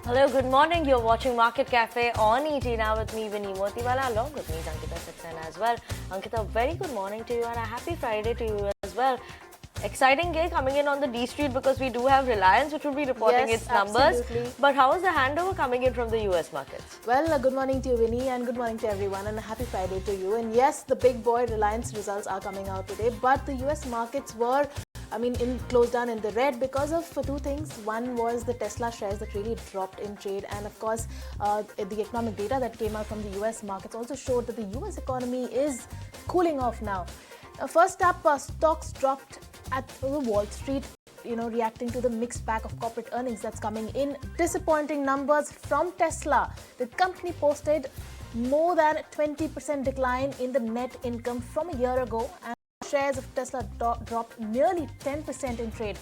Hello, good morning. You're watching Market Cafe on ET now with me, Vinny Motiwala, along with me, Ankita Saxena as well. Ankita, very good morning to you and a happy Friday to you as well. Exciting day coming in on the D Street because we do have Reliance, which will be reporting its numbers. Absolutely. But how is the handover coming in from the US markets? Well, good morning to you, Vinny, and good morning to everyone, and a happy Friday to you. And yes, the big boy Reliance results are coming out today, but the US markets were closed down in the red because of two things. One was the Tesla shares that really dropped in trade, and of course, the economic data that came out from the US markets also showed that the US economy is cooling off now. First up, stocks dropped at Wall Street, reacting to the mixed bag of corporate earnings that's coming in. Disappointing numbers from Tesla. The company posted more than 20% decline in the net income from a year ago, and shares of Tesla dropped nearly 10% in trade.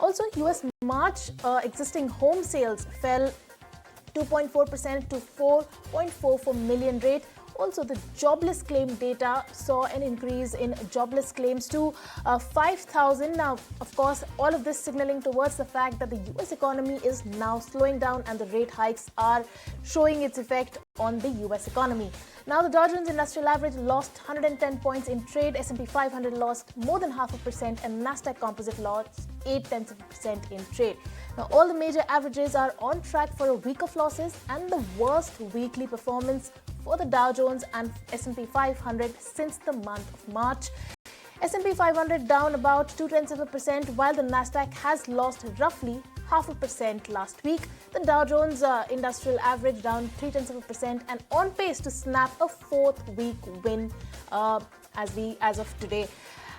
Also, US March existing home sales fell 2.4% to 4.44 million rate. Also, the jobless claim data saw an increase in jobless claims to 5,000. Now, of course, all of this signaling towards the fact that the US economy is now slowing down and the rate hikes are showing its effect on the US economy. Now, the Dow Jones Industrial Average lost 110 points in trade, S&P 500 lost more than 0.5%, and NASDAQ Composite lost 0.8% in trade. Now, all the major averages are on track for a week of losses and the worst weekly performance for the Dow Jones and S&P 500 since the month of March. S&P 500 down about 0.2%, while the NASDAQ has lost roughly 0.5% last week. The Dow Jones Industrial Average down 0.3% and on pace to snap a fourth week win as of today.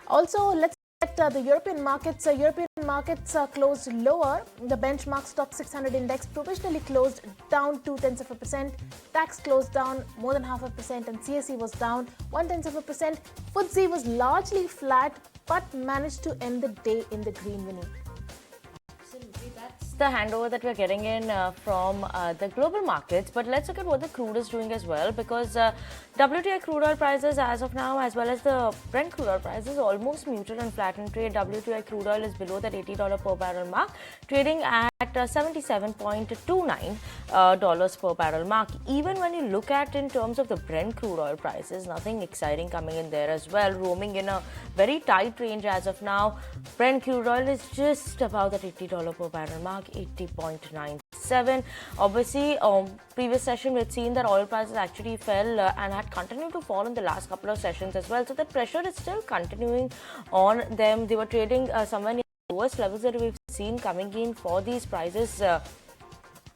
Also, let's the European markets. European markets closed lower. The benchmark stock 600 index provisionally closed down 0.2%. DAX closed down more than 0.5%, and CSE was down 0.1%. FTSE was largely flat but managed to end the day in the green, Winnie. Absolutely, that's the handover that we're getting in from the global markets. But let's look at what the crude is doing as well, because WTI crude oil prices as of now, as well as the Brent crude oil prices, almost muted and flat in trade. WTI crude oil is below that $80 per barrel mark, trading at $77.29 dollars per barrel mark. Even when you look at in terms of the Brent crude oil prices, nothing exciting coming in there as well, roaming in a very tight range as of now. Brent crude oil is just about that $80 per barrel mark, 80.97. Obviously, previous session we had seen that oil prices actually fell and had continued to fall in the last couple of sessions as well. So the pressure is still continuing on them. They were trading somewhere near the lowest levels that we've seen coming in for these prices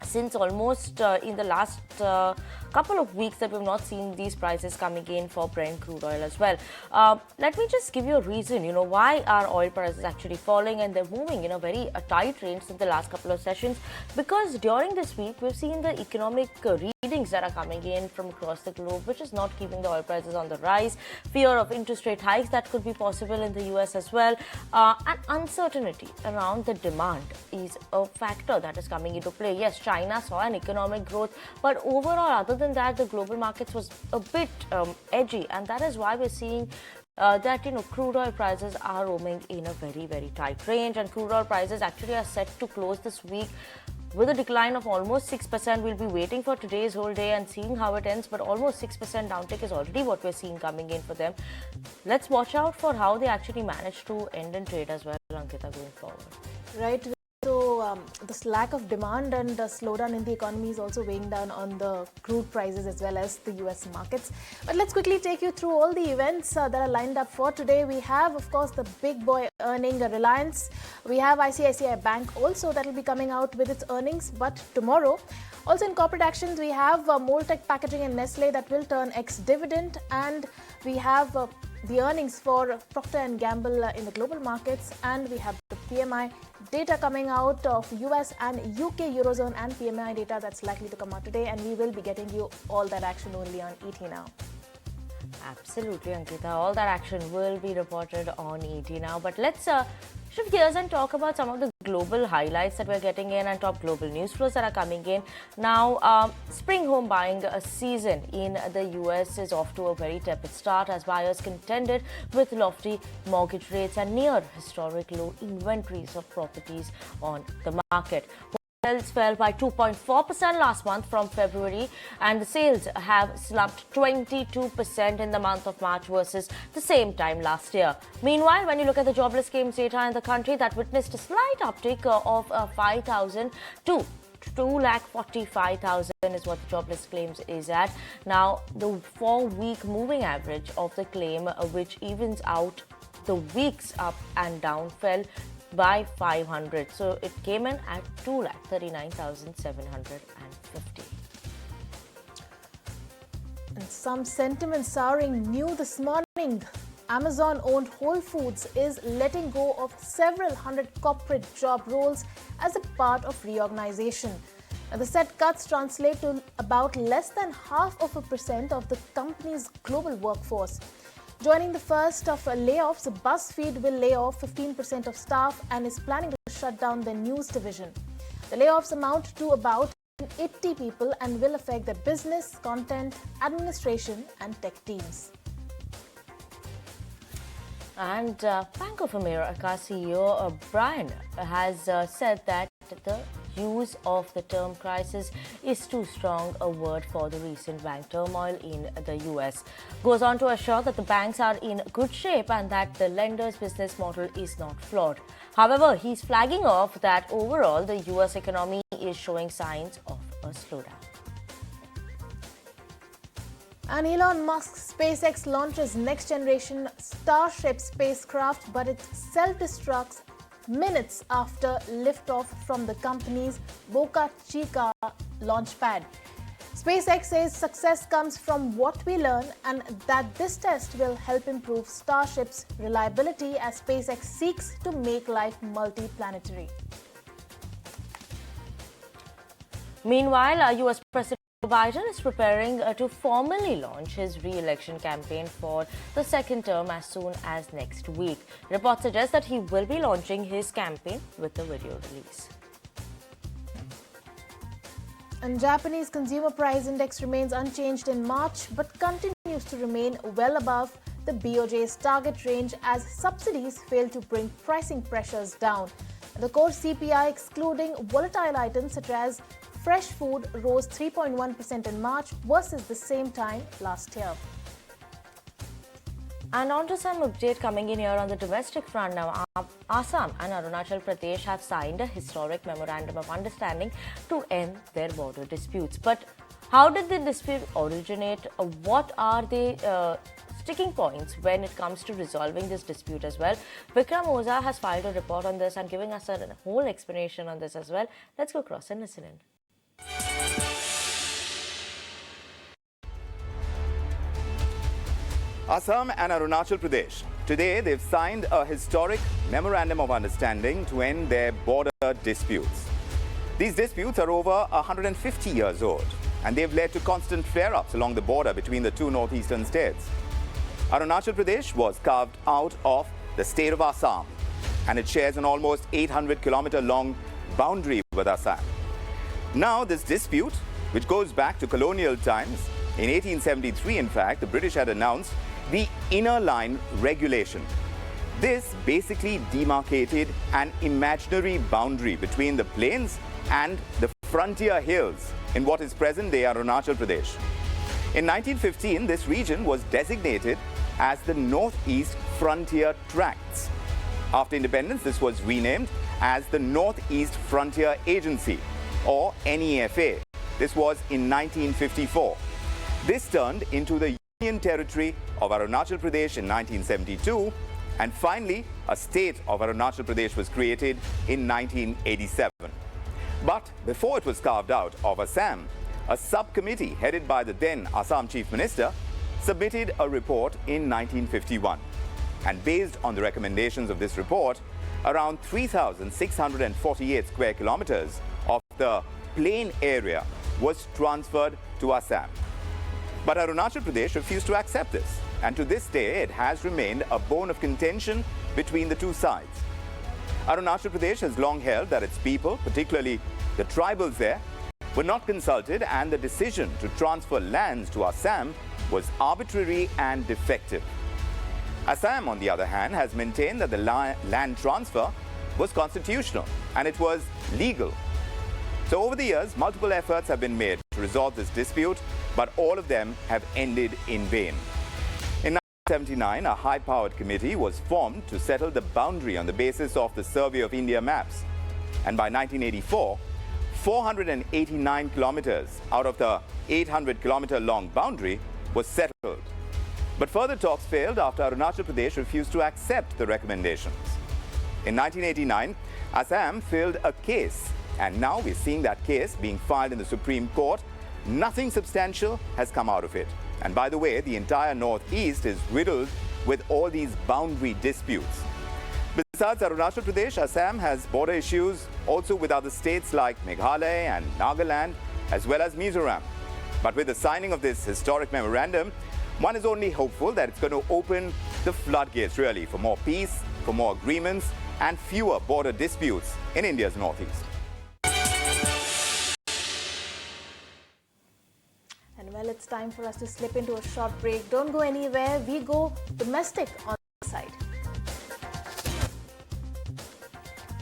since almost in the last couple of weeks that we've not seen these prices coming in for Brent crude oil as well. Let me just give you a reason, why are oil prices actually falling, and they're moving in a very tight range in the last couple of sessions, because during this week we've seen the economic readings that are coming in from across the globe, which is not keeping the oil prices on the rise. Fear of interest rate hikes that could be possible in the US as well, and uncertainty around the demand is a factor that is coming into play. Yes, China saw an economic growth, but overall, other than that, the global markets was a bit edgy, and that is why we're seeing that crude oil prices are roaming in a very, very tight range, and crude oil prices actually are set to close this week with a decline of almost 6%. We'll be waiting for today's whole day and seeing how it ends, but almost 6% downtick is already what we're seeing coming in for them. Let's watch out for how they actually manage to end in trade as well, Ankita, going forward. Right. So, this lack of demand and the slowdown in the economy is also weighing down on the crude prices as well as the US markets. But let's quickly take you through all the events that are lined up for today. We have, of course, the big boy earning Reliance. We have ICICI Bank also that will be coming out with its earnings, but tomorrow. Also in corporate actions, we have Moltech Packaging and Nestle that will turn ex-dividend, and we have the earnings for Procter & Gamble in the global markets, and we have the PMI data coming out of US and UK Eurozone and PMI data that's likely to come out today, and we will be getting you all that action only on ET Now. Absolutely, Ankita. All that action will be reported on ET Now. But let's shift gears and talk about some of the global highlights that we're getting in and top global news flows that are coming in. Now, spring home buying season in the US is off to a very tepid start as buyers contended with lofty mortgage rates and near historic low inventories of properties on the market. sales fell by 2.4% last month from February, and the sales have slumped 22% in the month of March versus the same time last year. Meanwhile, when you look at the jobless claims data in the country, that witnessed a slight uptick of 5,000 to 2,45,000 is what the jobless claims is at. Now, the 4-week moving average of the claim, which evens out the weeks up and down, fell by 500. So it came in at 2,39,750. And some sentiment souring new this morning. Amazon-owned Whole Foods is letting go of several hundred corporate job roles as a part of reorganization. Now, the said cuts translate to about less than 0.5% of the company's global workforce. Joining the first of layoffs, BuzzFeed will lay off 15% of staff and is planning to shut down their news division. The layoffs amount to about 80 people and will affect their business, content, administration and tech teams. And Bank of America CEO Brian has said that the use of the term crisis is too strong a word for the recent bank turmoil in the US. Goes on to assure that the banks are in good shape and that the lender's business model is not flawed. However, he's flagging off that overall the US economy is showing signs of a slowdown. And Elon Musk's SpaceX launches next-generation Starship spacecraft, but it self-destructs minutes after liftoff from the company's Boca Chica launch pad. SpaceX says success comes from what we learn and that this test will help improve Starship's reliability as SpaceX seeks to make life multi-planetary. Meanwhile, US President Joe Biden is preparing to formally launch his re-election campaign for the second term as soon as next week. Reports suggest that he will be launching his campaign with a video release. And Japanese consumer price index remains unchanged in March but continues to remain well above the BOJ's target range as subsidies fail to bring pricing pressures down. The core CPI, excluding volatile items such as fresh food, rose 3.1% in March versus the same time last year. And on to some update coming in here on the domestic front now. Assam and Arunachal Pradesh have signed a historic memorandum of understanding to end their border disputes. But how did the dispute originate? What are the sticking points when it comes to resolving this dispute as well? Vikram Oza has filed a report on this and giving us a whole explanation on this as well. Let's go across and listen in. Assam and Arunachal Pradesh. Today, they've signed a historic memorandum of understanding to end their border disputes. These disputes are over 150 years old, and they've led to constant flare-ups along the border between the two northeastern states. Arunachal Pradesh was carved out of the state of Assam, and it shares an almost 800-kilometer-long boundary with Assam. Now, this dispute, which goes back to colonial times, in 1873, in fact, the British had announced the Inner Line Regulation. This basically demarcated an imaginary boundary between the plains and the frontier hills in what is present-day Arunachal Pradesh. In 1915, this region was designated as the Northeast Frontier Tracts. After independence, this was renamed as the Northeast Frontier Agency, or NEFA. This was in 1954. This turned into the Union Territory of Arunachal Pradesh in 1972, and finally, a state of Arunachal Pradesh was created in 1987. But before it was carved out of Assam, a subcommittee headed by the then Assam Chief Minister submitted a report in 1951. And based on the recommendations of this report, around 3,648 square kilometers of the plain area was transferred to Assam. But Arunachal Pradesh refused to accept this, and to this day it has remained a bone of contention between the two sides. Arunachal Pradesh has long held that its people, particularly the tribals there, were not consulted, and the decision to transfer lands to Assam was arbitrary and defective. Assam, on the other hand, has maintained that the land transfer was constitutional and it was legal. So over the years, multiple efforts have been made to resolve this dispute, but all of them have ended in vain. In 1979, a high-powered committee was formed to settle the boundary on the basis of the Survey of India maps. And by 1984, 489 kilometers out of the 800-kilometer-long boundary was settled. But further talks failed after Arunachal Pradesh refused to accept the recommendations. In 1989, Assam filed a case, and now we're seeing that case being filed in the Supreme Court. Nothing substantial has come out of it. And by the way, the entire Northeast is riddled with all these boundary disputes. Besides Arunachal Pradesh, Assam has border issues also with other states like Meghalaya and Nagaland, as well as Mizoram. But with the signing of this historic memorandum, one is only hopeful that it's going to open the floodgates, really, for more peace, for more agreements, and fewer border disputes in India's Northeast. And well, it's time for us to slip into a short break. Don't go anywhere. We go domestic on the side.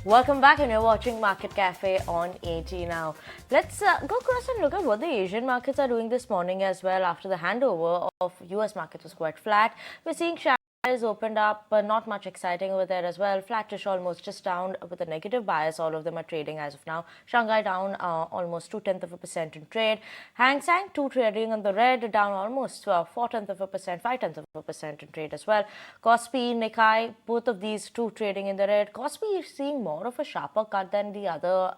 Welcome back, and you're watching Market Cafe on AT now. Let's go across and look at what the Asian markets are doing this morning as well. After the handover of US markets was quite flat, we're seeing Shanghai opened up, but not much exciting over there as well. Flattish almost, just down with a negative bias. All of them are trading as of now. Shanghai down almost 0.2% in trade. Hang Seng 2 trading on the red, down almost 0.4%, 0.5% in trade as well. Kospi, Nikkei, both of these two trading in the red. Kospi is seeing more of a sharper cut than the other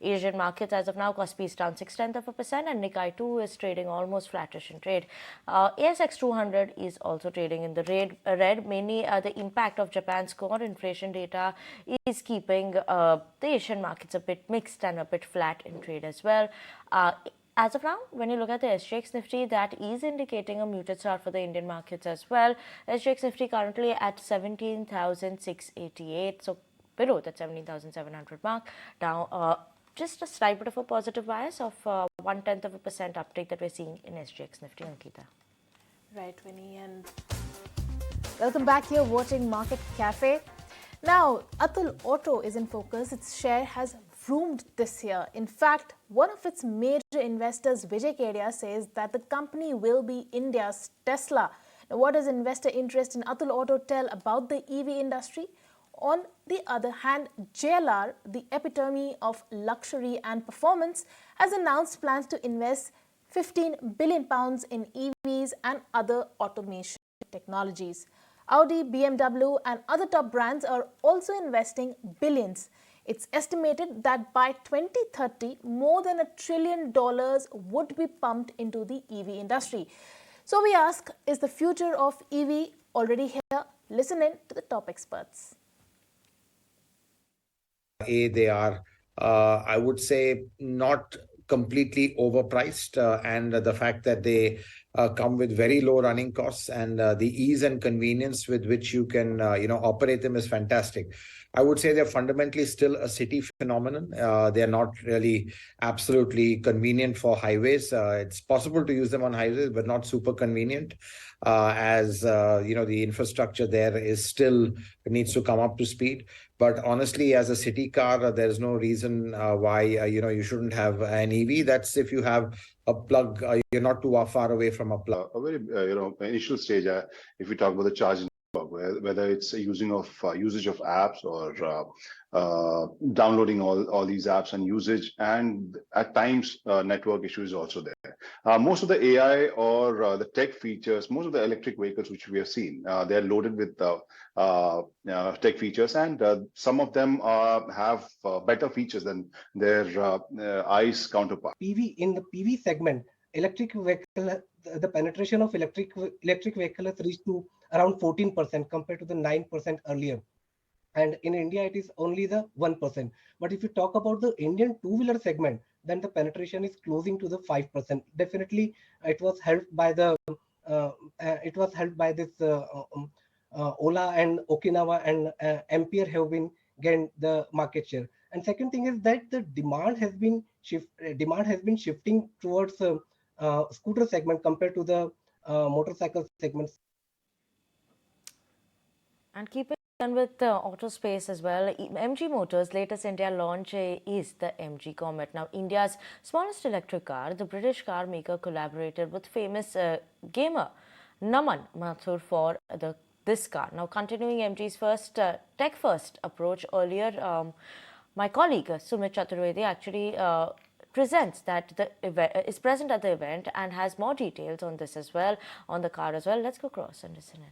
Asian markets as of now. Kospi is down 0.6%, and Nikkei 2 is trading almost flattish in trade. ASX 200 is also trading in the red. Mainly the impact of Japan's core inflation data is keeping the Asian markets a bit mixed and a bit flat in trade as well. As of now, when you look at the SGX Nifty, that is indicating a muted start for the Indian markets as well. SGX Nifty currently at 17,688, so below that 17,700 mark. Down just a slight bit of a positive bias of 0.1% uptake that we're seeing in SGX Nifty. Ankita. Right, Winnie, and welcome back here watching Market Cafe. Now, Atul Auto is in focus. Its share has zoomed this year. In fact, one of its major investors, Vijay Kedia, says that the company will be India's Tesla. Now, what does investor interest in Atul Auto tell about the EV industry? On the other hand, JLR, the epitome of luxury and performance, has announced plans to invest £15 billion in EVs and other automation technologies. Audi, BMW and other top brands are also investing billions. It's estimated that by 2030, more than $1 trillion would be pumped into the EV industry. So we ask, is the future of EV already here? Listen in to the top experts. They are, I would say, not completely overpriced, and the fact that they come with very low running costs and the ease and convenience with which you can operate them is fantastic. I would say they're fundamentally still a city phenomenon. They're not really absolutely convenient for highways. It's possible to use them on highways, but not super convenient, as the infrastructure there is still needs to come up to speed. But honestly, as a city car, there's no reason why you shouldn't have an EV. That's if you have a plug, you're not too far away from a plug. A very initial stage, if we talk about the charging, whether it's usage of apps or downloading all these apps and usage, and at times network issues also there. Most of the AI or the tech features, most of the electric vehicles which we have seen, they are loaded with tech features, and some of them have better features than their ICE counterpart. In the PV segment, electric vehicle, the penetration of electric vehicle has reached to around 14% compared to the 9% earlier. And in India, it is only the 1%. But if you talk about the Indian two-wheeler segment, then the penetration is closing to the 5%. Definitely, it was helped by this Ola and Okinawa and Ampere have been gained the market share. And second thing is that the demand has been shifting towards scooter segment compared to the motorcycle segments. And keep it And with auto space as well, MG Motors' latest India launch is the MG Comet. Now, India's smallest electric car, the British car maker collaborated with famous gamer Naman Mathur for this car. Now, continuing MG's first tech-first approach earlier, my colleague Sumit Chaturvedi actually presents that is present at the event and has more details on this as well, on the car as well. Let's go across and listen in.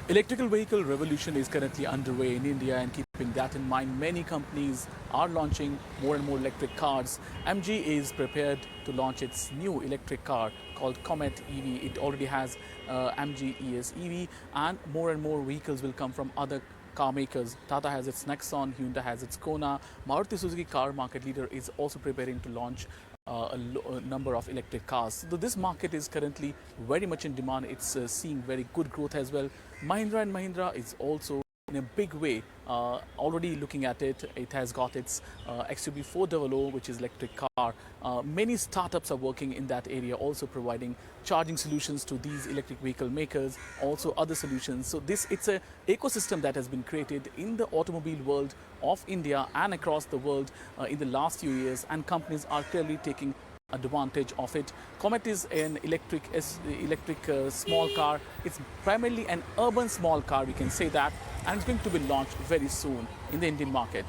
Electrical vehicle revolution is currently underway in India, and keeping that in mind, many companies are launching more and more electric cars. MG is prepared to launch its new electric car called Comet EV. It already has MG ES EV, and more vehicles will come from other car makers. Tata has its Nexon, Hyundai has its Kona. Maruti Suzuki, car market leader, is also preparing to launch a number of electric cars. So this market is currently very much in demand. It's seeing very good growth as well. Mahindra & Mahindra is also in a big way already looking at it. It has got its XUV 400, which is electric car. Many startups are working in that area, also providing charging solutions to these electric vehicle makers, also other solutions. So it's an ecosystem that has been created in the automobile world of India and across the world in the last few years, and companies are clearly taking advantage of it. Comet is an electric small car. It's primarily an urban small car, we can say that, and it's going to be launched very soon in the Indian market.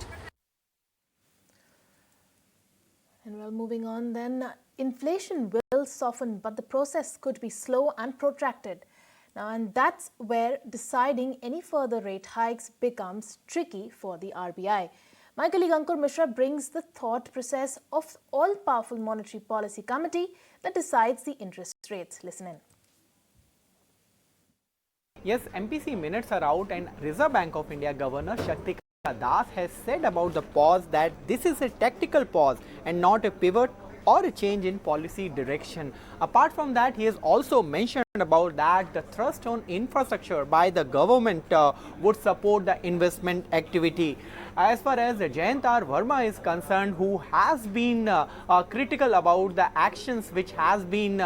And well, moving on then, inflation will soften, but the process could be slow and protracted. Now, and that's where deciding any further rate hikes becomes tricky for the RBI. My colleague Ankur Mishra brings the thought process of all-powerful Monetary Policy Committee that decides the interest rates. Listen in. Yes, MPC minutes are out, and Reserve Bank of India Governor Shaktikant Das has said about the pause that this is a tactical pause and not a pivot or a change in policy direction. Apart from that, he has also mentioned about that the thrust on infrastructure by the government would support the investment activity. As far as Jayantar Verma is concerned, who has been critical about the actions which has been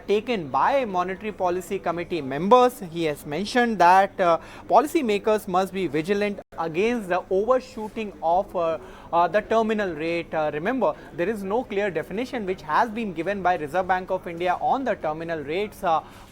taken by Monetary Policy Committee members, he has mentioned that policymakers must be vigilant against the overshooting of the terminal rate. Remember, there is no clear definition which has been given by Reserve Bank of India on the terminal rates,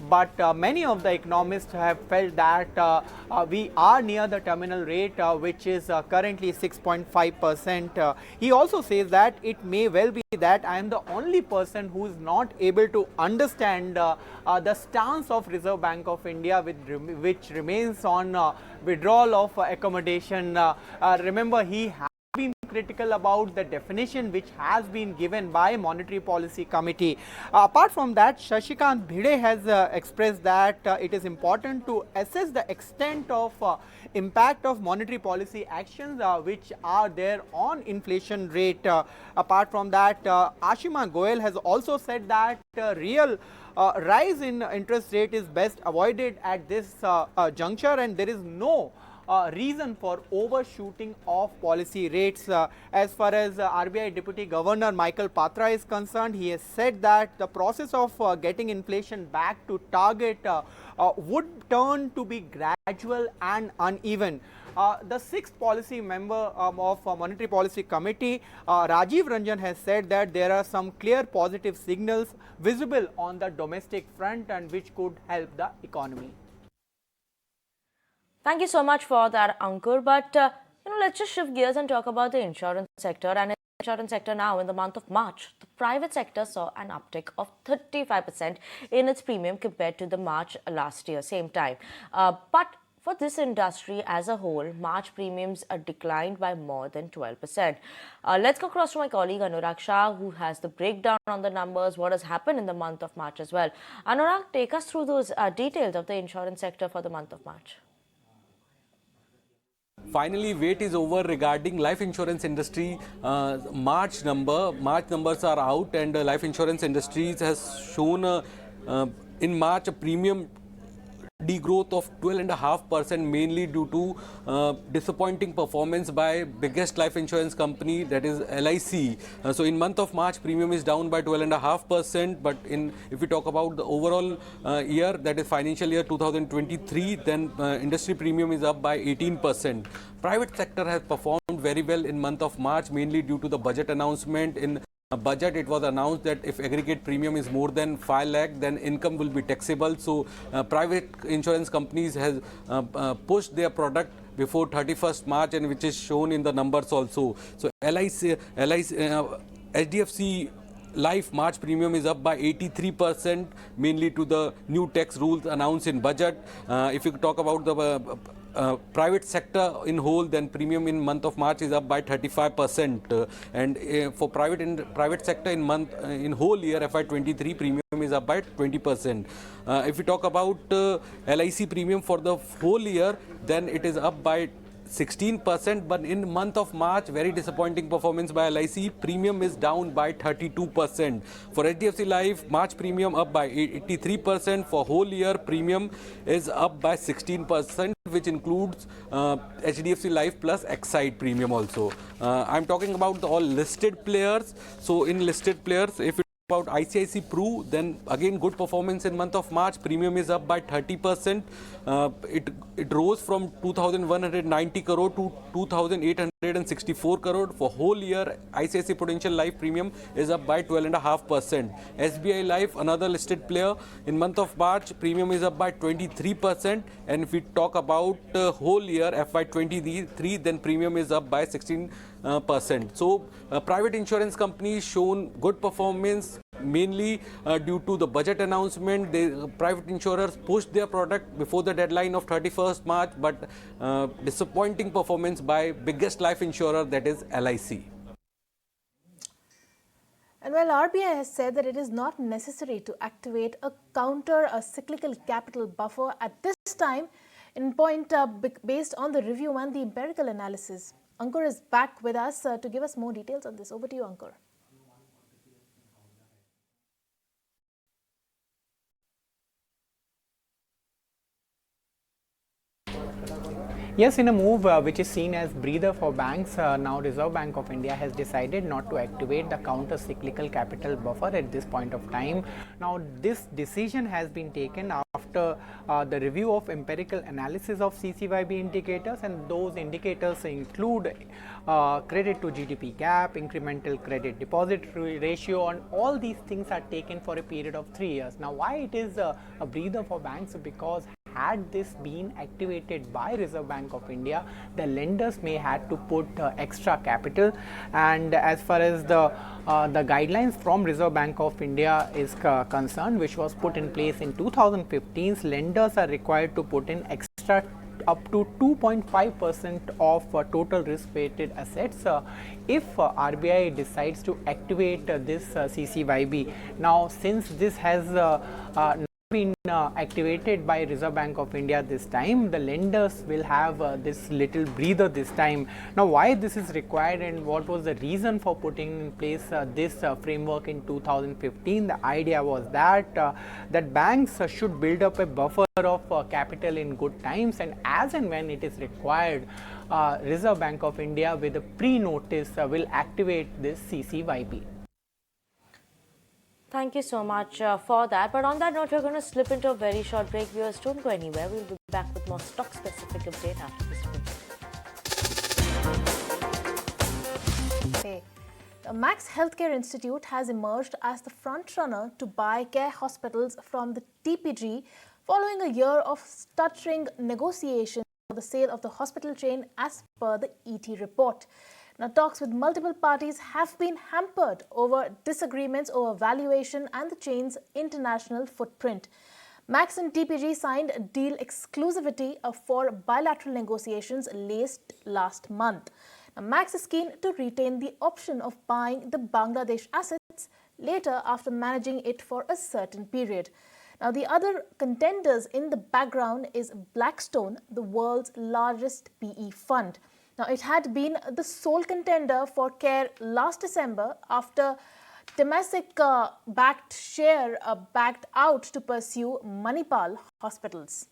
but many of the economists have felt that we are near the terminal rate, which is currently 6.5%. He also says that it may well be that I am the only person who is not able to understand the stance of Reserve Bank of India, which remains on withdrawal of accommodation. Remember, he has been critical about the definition which has been given by Monetary Policy Committee. Apart from that, Shashikant Bhide has expressed that it is important to assess the extent of impact of monetary policy actions which are there on inflation rate. Apart from that, Ashima Goel has also said that real rise in interest rate is best avoided at this juncture, and there is no reason for overshooting of policy rates. As far as RBI Deputy Governor Michael Patra is concerned, he has said that the process of getting inflation back to target would turn to be gradual and uneven. The sixth policy member of Monetary Policy Committee, Rajiv Ranjan, has said that there are some clear positive signals visible on the domestic front and which could help the economy. Thank you so much for that, Ankur. But let's just shift gears and talk about the insurance sector. And in the insurance sector now, in the month of March, the private sector saw an uptick of 35% in its premium compared to the March last year, same time. But for this industry as a whole, March premiums are declined by more than 12%. Let's go across to my colleague Arunachal, who has the breakdown on the numbers, what has happened in the month of March as well. Anurag, take us through those details of the insurance sector for the month of March. Finally, wait is over regarding life insurance industry. March numbers are out, and life insurance industries has shown in March a premium degrowth of 12.5%, mainly due to disappointing performance by biggest life insurance company, that is LIC. So in month of March, premium is down by 12.5%. But if we talk about the overall year, that is financial year 2023, then industry premium is up by 18%. Private sector has performed very well in month of March, mainly due to the budget announcement. In budget, it was announced that if aggregate premium is more than 5 lakh, then income will be taxable. So private insurance companies has pushed their product before 31st March, and which is shown in the numbers also. So HDFC Life March premium is up by 83%, mainly to the new tax rules announced in budget. If you talk about the private sector in whole, then premium in month of March is up by 35%, and for private sector in whole year FY23, premium is up by 20%. If we talk about LIC premium for the whole year, then it is up by 16%, but in month of March, very disappointing performance by LIC. Premium is down by 32%. For HDFC Life, March premium up by 83%. For whole year, premium is up by 16%, which includes HDFC Life plus Exide premium also. I'm talking about all listed players. So in listed players, if about ICICI Pru, then again good performance in month of March. Premium is up by 30%. It rose from 2,190 crore to 2,864 crore. For whole year, ICICI Prudential Life premium is up by 12.5%. SBI Life, another listed player, in month of March, premium is up by 23%. And if we talk about whole year FY23, then premium is up by 16%. So private insurance companies shown good performance, mainly due to the budget announcement. Private insurers pushed their product before the deadline of 31st March, but disappointing performance by biggest life insurer, that is LIC. And while RBI has said that it is not necessary to activate a cyclical capital buffer at this time, in point based on the review and the empirical analysis. Ankur is back with us to give us more details on this. Over to you, Ankur. Yes, in a move which is seen as breather for banks, now Reserve Bank of India has decided not to activate the counter-cyclical capital buffer at this point of time. Now, this decision has been taken after the review of empirical analysis of CCYB indicators, and those indicators include credit to GDP gap, incremental credit deposit ratio, and all these things are taken for a period of 3 years. Now, why it is a breather for banks? Because had this been activated by Reserve Bank of India, the lenders may have to put extra capital, and as far as the guidelines from Reserve Bank of India is concerned, which was put in place in 2015, lenders are required to put in extra up to 2.5% of total risk-weighted assets if RBI decides to activate this CCYB. Now, since this has been activated by Reserve Bank of India this time, the lenders will have this little breather this time. Now, why this is required and what was the reason for putting in place this framework in 2015? The idea was that that banks should build up a buffer of capital in good times, and as and when it is required, Reserve Bank of India with a pre-notice will activate this CCYB. Thank you so much for that. But on that note, we're going to slip into a very short break. Viewers, don't go anywhere. We'll be back with more stock-specific update after this break. Okay. The Max Healthcare Institute has emerged as the front-runner to buy care hospitals from the TPG following a year of stuttering negotiations for the sale of the hospital chain as per the ET report. Now, talks with multiple parties have been hampered over disagreements over valuation and the chain's international footprint. Max and TPG signed a deal exclusivity for bilateral negotiations last month. Now, Max is keen to retain the option of buying the Bangladesh assets later after managing it for a certain period. Now, the other contenders in the background is Blackstone, the world's largest PE fund. Now, it had been the sole contender for care last December after Temasek backed out to pursue Manipal hospitals.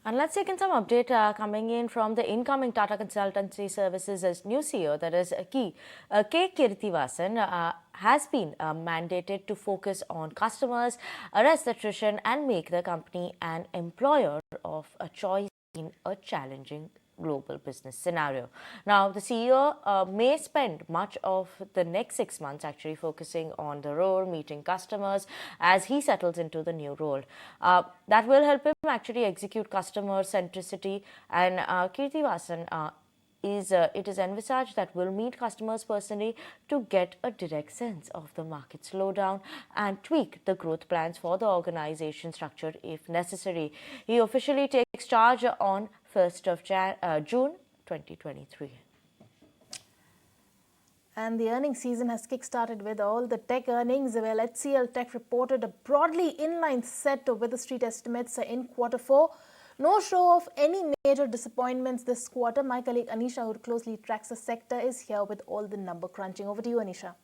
And let's take in some update coming in from the incoming Tata Consultancy Services as new CEO, that is K. Kirthivasan, has been mandated to focus on customers, arrest attrition, and make the company an employer of a choice in a challenging global business scenario. Now, the CEO may spend much of the next 6 months actually focusing on the role, meeting customers as he settles into the new role. That will help him actually execute customer centricity, and Kirthivasan it is envisaged that will meet customers personally to get a direct sense of the market slowdown and tweak the growth plans for the organization structure if necessary. He officially takes charge on 1st of June 2023. And the earnings season has kick-started with all the tech earnings. Well, HCL Tech reported a broadly inline set with the street estimates in Q4. No show of any major disappointments this quarter. My colleague Anisha, who closely tracks the sector, is here with all the number crunching. Over to you, Anisha.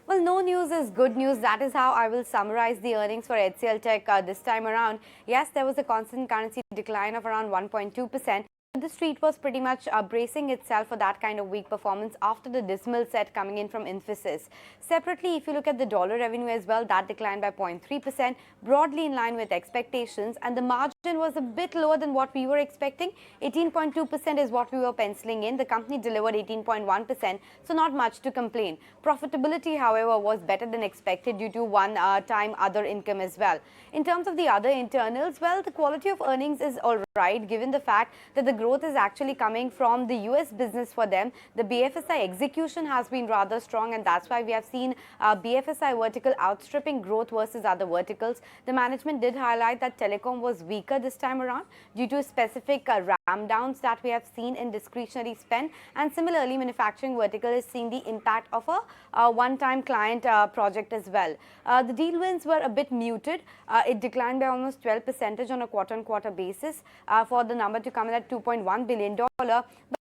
Well, no news is good news. That is how I will summarize the earnings for HCL Tech this time around. Yes, there was a constant currency decline of around 1.2%. The street was pretty much bracing itself for that kind of weak performance after the dismal set coming in from Infosys. Separately, if you look at the dollar revenue as well, that declined by 0.3%, broadly in line with expectations, and the margin was a bit lower than what we were expecting. 18.2% is what we were penciling in. The company delivered 18.1%, so not much to complain. Profitability, however, was better than expected due to one-time other income as well. In terms of the other internals, well, the quality of earnings is all right, given the fact that the growth is actually coming from the US business for them. The BFSI execution has been rather strong, and that's why we have seen BFSI vertical outstripping growth versus other verticals. The management did highlight that telecom was weaker this time around due to specific ram downs that we have seen in discretionary spend, and similarly manufacturing vertical is seeing the impact of a one-time client project as well. The deal wins were a bit muted. It declined by almost 12% on a quarter-on-quarter basis for the number to come in at $2.1 billion.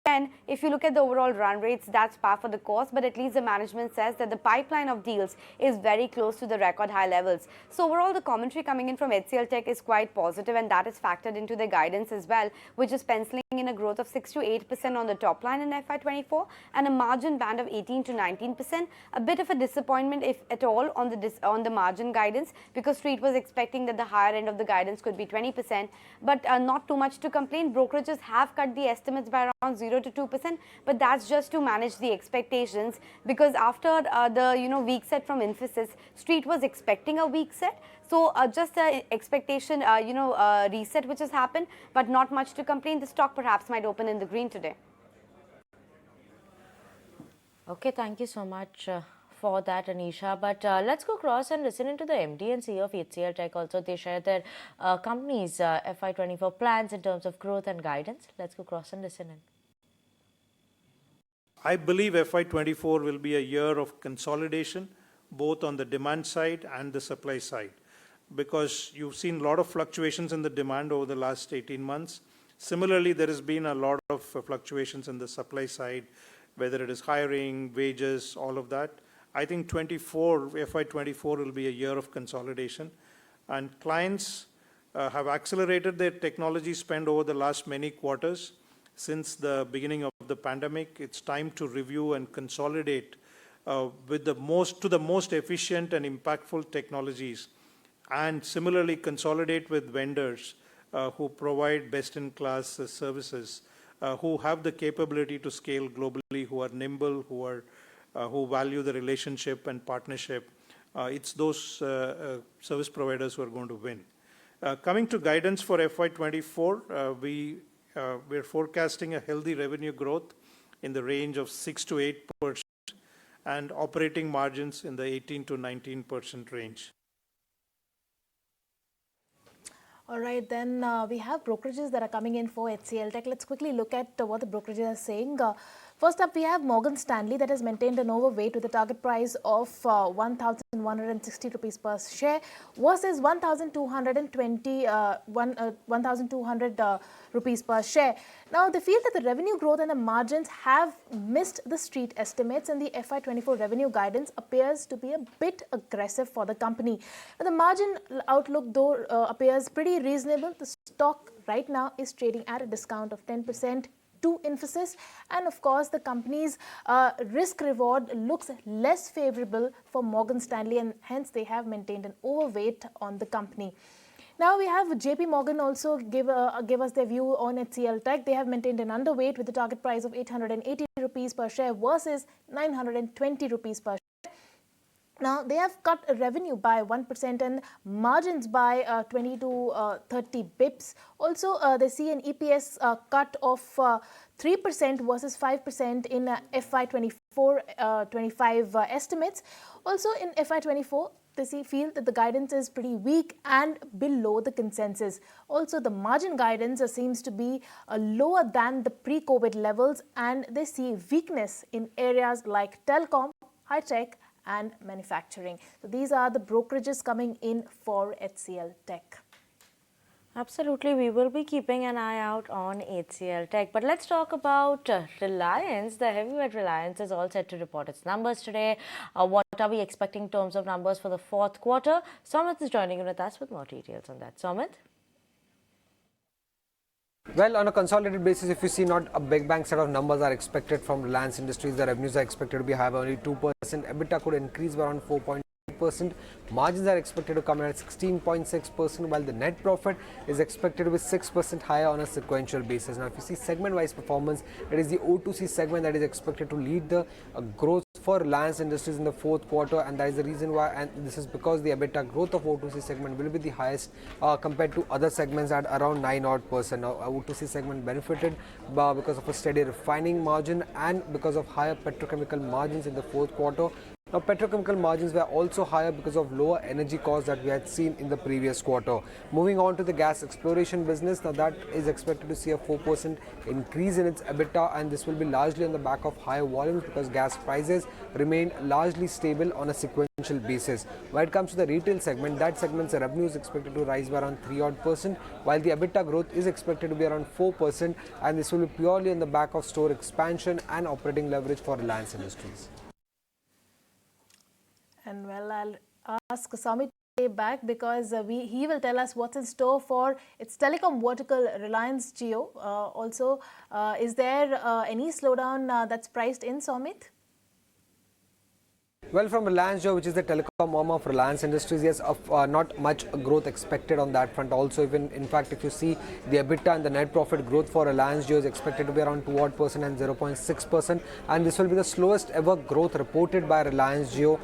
And if you look at the overall run rates, that's par for the course, but at least the management says that the pipeline of deals is very close to the record high levels. So overall, the commentary coming in from HCL Tech is quite positive, and that is factored into their guidance as well, which is penciling in a growth of 6 to 8% on the top line in FY24 and a margin band of 18 to 19%. A bit of a disappointment, if at all, on the margin guidance, because Street was expecting that the higher end of the guidance could be 20%, but not too much to complain. Brokerages have cut the estimates by around 0 to 2%, but that's just to manage the expectations, because after the weak set from Infosys, Street was expecting a weak set. So just an expectation reset which has happened, but not much to complain. The stock perhaps might open in the green today. Okay, thank you so much for that, Anisha. But let's go across and listen into the MD and CEO of HCL Tech. Also, they share their company's FY24 plans in terms of growth and guidance. Let's go across and listen in. I believe FY24 will be a year of consolidation, both on the demand side and the supply side, because you've seen a lot of fluctuations in the demand over the last 18 months. Similarly, there has been a lot of fluctuations in the supply side, whether it is hiring, wages, all of that. I think FY24 will be a year of consolidation, and clients have accelerated their technology spend over the last many quarters. Since the beginning of the pandemic, it's time to review and consolidate with the most efficient and impactful technologies, and similarly consolidate with vendors who provide best-in-class services, who have the capability to scale globally, who are nimble, who value the relationship and partnership. It's those service providers who are going to win. Coming to guidance for FY24, we're forecasting a healthy revenue growth in the range of 6 to 8% and operating margins in the 18 to 19% range. All right, then we have brokerages that are coming in for HCL Tech. Let's quickly look at what the brokerages are saying. First up, we have Morgan Stanley that has maintained an overweight with a target price of 1,160 rupees per share versus 1,200 rupees per share. Now, they feel that the revenue growth and the margins have missed the street estimates, and the FY24 revenue guidance appears to be a bit aggressive for the company. Now, the margin outlook, though, appears pretty reasonable. The stock right now is trading at a discount of 10% to Infosys, and of course the company's risk reward looks less favorable for Morgan Stanley, and hence they have maintained an overweight on the company. Now we have JP Morgan also give us their view on HCL Tech. They have maintained an underweight with a target price of 880 rupees per share versus 920 rupees per share. Now, they have cut revenue by 1% and margins by 20 to 30 bips. Also, they see an EPS cut of 3% versus 5% in FY24-25 estimates. Also, in FY24, they feel that the guidance is pretty weak and below the consensus. Also, the margin guidance seems to be lower than the pre-COVID levels, and they see weakness in areas like telecom, high-tech, and manufacturing. So these are the brokerages coming in for HCL Tech. Absolutely, we will be keeping an eye out on HCL Tech. But let's talk about Reliance. The heavyweight Reliance is all set to report its numbers today. What are we expecting in terms of numbers for the fourth quarter? Somit is joining in with us with more details on that. Somit? Well, on a consolidated basis, if you see, not a big bang set of numbers are expected from Reliance Industries. The revenues are expected to be high by only 2%. EBITDA could increase by around 4.2%. Margins are expected to come in at 16.6%, while the net profit is expected to be 6% higher on a sequential basis. Now, if you see segment-wise performance, it is the O2C segment that is expected to lead the growth for Reliance Industries in the fourth quarter, and that is the reason why, and this is because the EBITDA growth of O2C segment will be the highest compared to other segments at around 9%. Now, O2C segment benefited because of a steady refining margin and because of higher petrochemical margins in the fourth quarter. Now, petrochemical margins were also higher because of lower energy costs that we had seen in the previous quarter. Moving on to the gas exploration business, now that is expected to see a 4% increase in its EBITDA, and this will be largely on the back of higher volumes because gas prices remain largely stable on a sequential basis. When it comes to the retail segment, that segment's revenue is expected to rise by around 3%, while the EBITDA growth is expected to be around 4%, and this will be purely on the back of store expansion and operating leverage for Reliance Industries. And well, I'll ask Samit to stay back because he will tell us what's in store for its telecom vertical, Reliance Jio. Also, is there any slowdown that's priced in, Samit? Well, from Reliance Jio, which is the telecom arm of Reliance Industries, yes, not much growth expected on that front. Also, even in fact, if you see the EBITDA and the net profit growth for Reliance Jio is expected to be around 2% and 0.6%, and this will be the slowest ever growth reported by Reliance Jio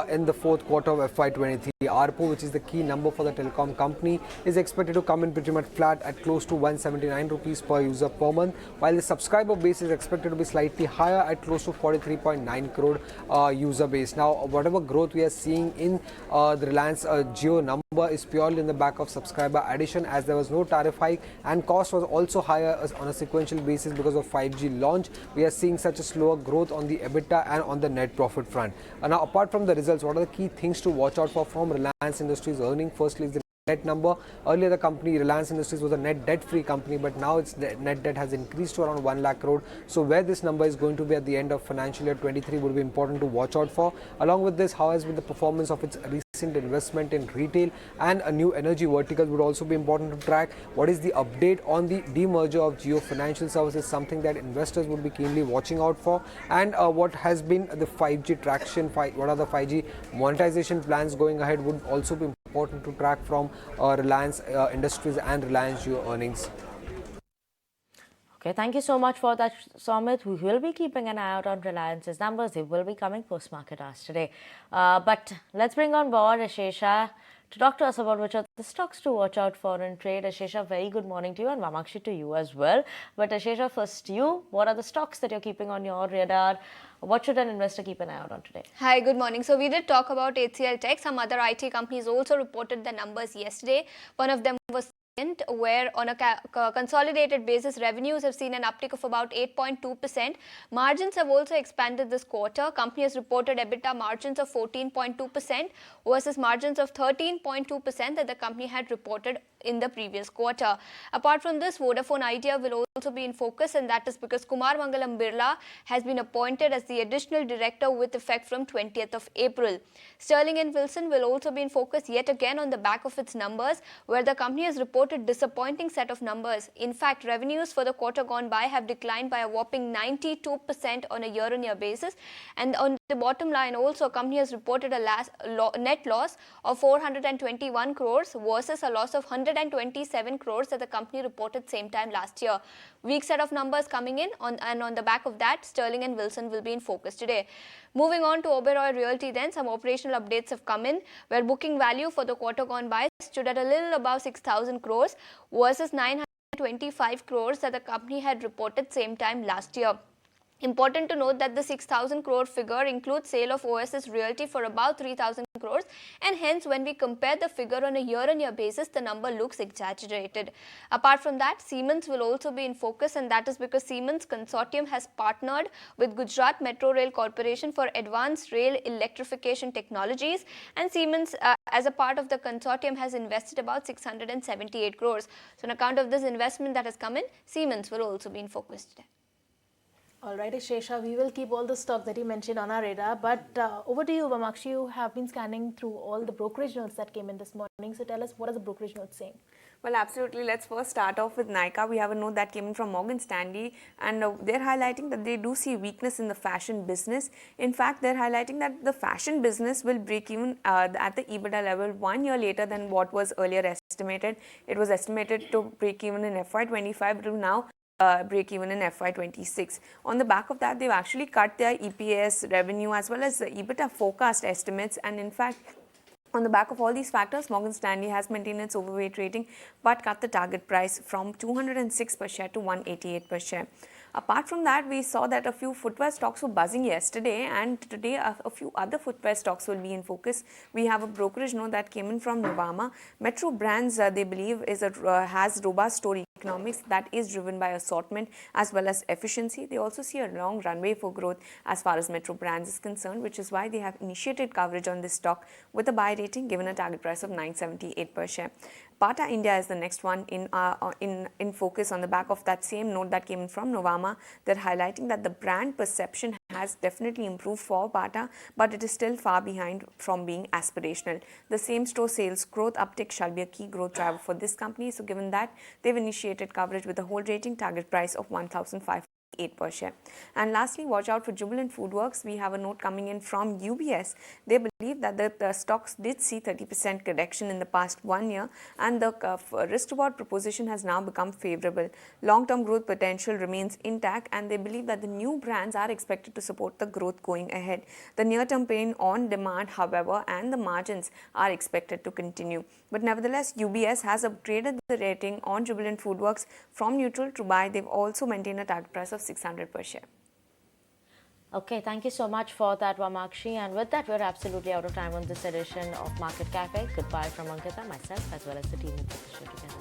in the fourth quarter of FY23. ARPU, which is the key number for the telecom company, is expected to come in pretty much flat at close to 179 rupees per user per month, while the subscriber base is expected to be slightly higher at close to 43.9 crore user base. Now, whatever growth we are seeing in the Reliance Jio number is purely in the back of subscriber addition, as there was no tariff hike and cost was also higher on a sequential basis because of 5G launch. We are seeing such a slower growth on the EBITDA and on the net profit front. Now, apart from the results, what are the key things to watch out for from Reliance Industries earning? Firstly, is the net number. Earlier, the company Reliance Industries was a net debt-free company, but now its net debt has increased to around 1 lakh crore. So, where this number is going to be at the end of financial year 23 would be important to watch out for. Along with this, how has been the performance of its recent investment in retail and a new energy vertical would also be important to track. What is the update on the demerger of Jio Financial Services, something that investors would be keenly watching out for, and what has been the 5G traction, what are the 5G monetization plans going ahead would also be important to track from Reliance Industries and Reliance Jio earnings. Okay, thank you so much for that, Somit. We will be keeping an eye out on Reliance's numbers. They will be coming post-market hours today. But let's bring on board Ashesha to talk to us about which are the stocks to watch out for in trade. Ashesha, very good morning to you, and Vamakshi to you as well. But Ashesha, first you, what are the stocks that you're keeping on your radar? What should an investor keep an eye out on today? Hi, good morning. So we did talk about HCL Tech. Some other IT companies also reported their numbers yesterday. One of them was where on a consolidated basis, revenues have seen an uptick of about 8.2%. Margins have also expanded this quarter. Company has reported EBITDA margins of 14.2% versus margins of 13.2% that the company had reported in the previous quarter. Apart from this, Vodafone Idea will also be in focus, and that is because Kumar Mangalam Birla has been appointed as the additional director with effect from 20th of April. Sterling and Wilson will also be in focus yet again on the back of its numbers, where the company has reported disappointing set of numbers. In fact, revenues for the quarter gone by have declined by a whopping 92% on a year-on-year basis, and on the bottom line also, company has reported a net loss of 421 crores versus a loss of 127 crores that the company reported same time last year. Weak set of numbers coming in, and on the back of that, Sterling and Wilson will be in focus today. Moving on to Oberoi Realty then, some operational updates have come in, where booking value for the quarter gone by stood at a little above 6,000 crores versus 925 crores that the company had reported same time last year. Important to note that the 6,000 crore figure includes sale of OSS Realty for about 3,000 crores, and hence when we compare the figure on a year-on-year basis, the number looks exaggerated. Apart from that, Siemens will also be in focus, and that is because Siemens Consortium has partnered with Gujarat Metro Rail Corporation for advanced rail electrification technologies, and Siemens as a part of the consortium has invested about 678 crores. So on account of this investment that has come in, Siemens will also be in focus today. Alrighty, Shesha, we will keep all the stock that you mentioned on our radar. But over to you, Vamakshi. You have been scanning through all the brokerage notes that came in this morning. So tell us, what are the brokerage notes saying? Well, absolutely. Let's first start off with Nykaa. We have a note that came in from Morgan Stanley, and they're highlighting that they do see weakness in the fashion business. In fact, they're highlighting that the fashion business will break even at the EBITDA level 1 year later than what was earlier estimated. It was estimated to break even in FY25, but now break even in FY26. On the back of that, they've actually cut their EPS, revenue, as well as the EBITDA forecast estimates, and in fact, on the back of all these factors, Morgan Stanley has maintained its overweight rating but cut the target price from 206 per share to 188 per share. Apart from that, we saw that a few footwear stocks were buzzing yesterday, and today a few other footwear stocks will be in focus. We have a brokerage note that came in from Nuvama. Metro Brands, they believe, has robust store economics that is driven by assortment as well as efficiency. They also see a long runway for growth as far as Metro Brands is concerned, which is why they have initiated coverage on this stock with a buy rating given a target price of 978 per share. Bata India is the next one in focus on the back of that same note that came in from Nuvama. They're highlighting that the brand perception has definitely improved for Bata, but it is still far behind from being aspirational. The same store sales growth uptick shall be a key growth driver for this company. So given that, they've initiated coverage with a hold rating target price of 1,508 per share. And lastly, watch out for Jubilant FoodWorks. We have a note coming in from UBS. They believe that the stocks did see 30% correction in the past 1 year, and the risk-reward proposition has now become favorable. Long-term growth potential remains intact, and they believe that the new brands are expected to support the growth going ahead. The near-term pain on demand, however, and the margins are expected to continue. But nevertheless, UBS has upgraded the rating on Jubilant FoodWorks from neutral to buy. They've also maintained a target price of 600 per share. Okay, thank you so much for that, Vamakshi. And with that, we're absolutely out of time on this edition of Market Cafe. Goodbye from Ankita, myself, as well as the team who put the show together.